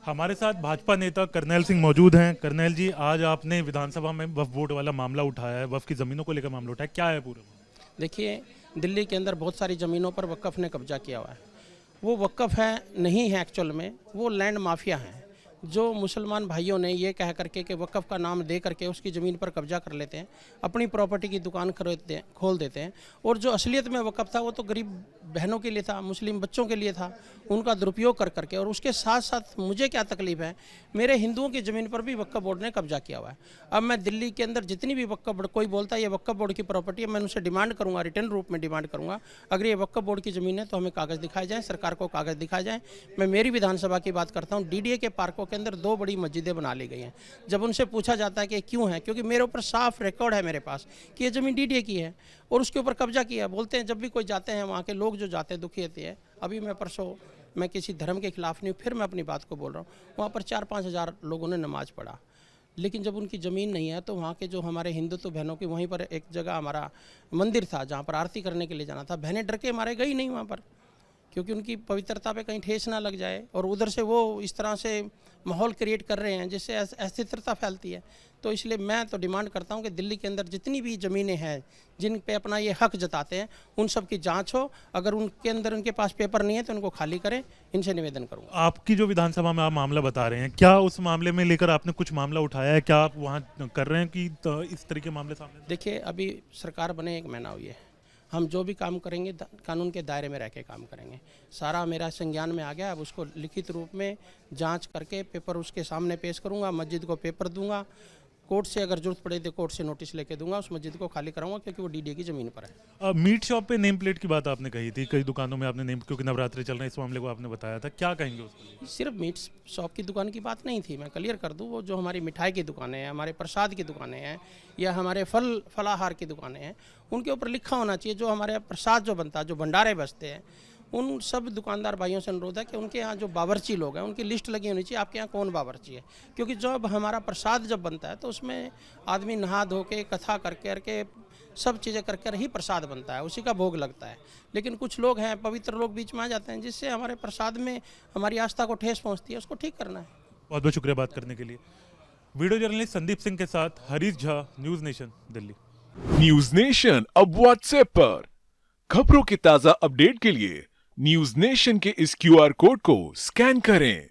हमारे साथ भाजपा नेता करनैल सिंह मौजूद हैं। करनैल जी, आज आपने विधानसभा में वक्फ बोर्ड वाला मामला उठाया है, वक्फ की ज़मीनों को लेकर मामला उठाया, क्या है पूरा? देखिए, दिल्ली के अंदर बहुत सारी ज़मीनों पर वक़्फ़ ने कब्जा किया हुआ है। वो वक़्फ़ है नहीं है एक्चुअल में, वो लैंड माफिया हैं। जो मुसलमान भाइयों ने ये कह करके कि वक़्फ़ का नाम दे करके उसकी ज़मीन पर कब्जा कर लेते हैं, अपनी प्रॉपर्टी की दुकान खरीदते हैं, खोल देते हैं। और जो असलियत में वक़्फ़ था वो तो गरीब बहनों के लिए था, मुस्लिम बच्चों के लिए था, उनका दुरुपयोग कर करके। और उसके साथ साथ मुझे क्या तकलीफ़ है, मेरे हिंदुओं की ज़मीन पर भी वक्फ बोर्ड ने कब्जा किया हुआ है। अब मैं दिल्ली के अंदर जितनी भी वक्फ बोर्ड, कोई बोलता है ये वक्फ बोर्ड की प्रॉपर्टी है, मैं उनसे डिमांड करूंगा, रिटर्न रूप में डिमांड करूंगा, अगर ये वक्फ बोर्ड की ज़मीन है तो हमें कागज़ दिखाए जाएँ, सरकार को कागज़ दिखाए जाएँ। मैं मेरी विधानसभा की बात करता हूँ, डीडीए के पार्कों के अंदर 2 बड़ी मस्जिदें बना ली गई हैं। जब उनसे पूछा जाता है कि क्यों है, क्योंकि मेरे ऊपर साफ रिकॉर्ड है मेरे पास कि ये ज़मीन डीडीए की है और उसके ऊपर कब्जा किया। बोलते हैं जब भी कोई जाते हैं, वहाँ के लोग जो जाते हैं दुखी होते हैं। अभी मैं परसों, मैं किसी धर्म के खिलाफ नहीं हूँ, फिर मैं अपनी बात को बोल रहा हूँ, वहाँ पर 4-5 हज़ार लोगों ने नमाज़ पढ़ा, लेकिन जब उनकी ज़मीन नहीं है तो वहाँ के जो हमारे हिंदुत्व बहनों की, वहीं पर एक जगह हमारा मंदिर था जहाँ पर आरती करने के लिए जाना था, बहनें डर के मारे गई नहीं वहाँ पर, क्योंकि उनकी पवित्रता पे कहीं ठेस ना लग जाए। और उधर से वो इस तरह से माहौल क्रिएट कर रहे हैं जिससे अस्थिरता फैलती है। तो इसलिए मैं तो डिमांड करता हूं कि दिल्ली के अंदर जितनी भी ज़मीनें हैं जिन पे अपना ये हक जताते हैं, उन सब की जांच हो। अगर उनके अंदर उनके पास पेपर नहीं है तो उनको खाली करें, इनसे निवेदन करूँगा। आपकी जो विधानसभा में आप मामला बता रहे हैं, क्या उस मामले में लेकर आपने कुछ मामला उठाया है? क्या आप वहाँ कर रहे हैं कि इस तरह के मामले सामने? देखिए, अभी सरकार बने 1 महीना हुई है, हम जो भी काम करेंगे कानून के दायरे में रह के काम करेंगे। सारा मेरा संज्ञान में आ गया, अब उसको लिखित रूप में जांच करके पेपर उसके सामने पेश करूंगा, मस्जिद को पेपर दूंगा, कोर्ट से अगर जरूरत पड़े तो कोर्ट से नोटिस लेके दूंगा, उस मस्जिद को खाली कराऊंगा क्योंकि वो डीडीए की ज़मीन पर है। मीट शॉप पे नेम प्लेट की बात आपने कही थी, कई दुकानों में आपने नेम, क्योंकि नवरात्रि चल रहे हैं, इस मामले को आपने बताया था, क्या कहेंगे उसके लिए? सिर्फ मीट शॉप की दुकान की बात नहीं थी, मैं क्लियर कर दूं, वो जो हमारी मिठाई की दुकानें हैं, हमारे प्रसाद की दुकानें हैं, या हमारे फलाहार की दुकानें हैं, उनके ऊपर लिखा होना चाहिए जो हमारे प्रसाद जो बनता है, जो भंडारे बचते हैं, उन सब दुकानदार भाइयों से अनुरोध है कि उनके यहाँ जो बावर्ची लोग हैं उनकी लिस्ट लगी होनी चाहिए, आपके यहाँ कौन बावर्ची है। क्योंकि जब हमारा प्रसाद जब बनता है तो उसमें आदमी नहा धो के, कथा करके सब चीज़ें करके ही प्रसाद बनता है, उसी का भोग लगता है। लेकिन कुछ लोग हैं, पवित्र लोग बीच में आ जाते हैं, जिससे हमारे प्रसाद में हमारी आस्था को ठेस पहुँचती है, उसको ठीक करना है। बहुत बहुत शुक्रिया बात करने के लिए। वीडियो जर्नलिस्ट संदीप सिंह के साथ Harish Jha, news nation, Delhi. News nation अब व्हाट्सएप पर खबरों के ताजा अपडेट के लिए न्यूज नेशन के इस क्यूआर कोड को स्कैन करें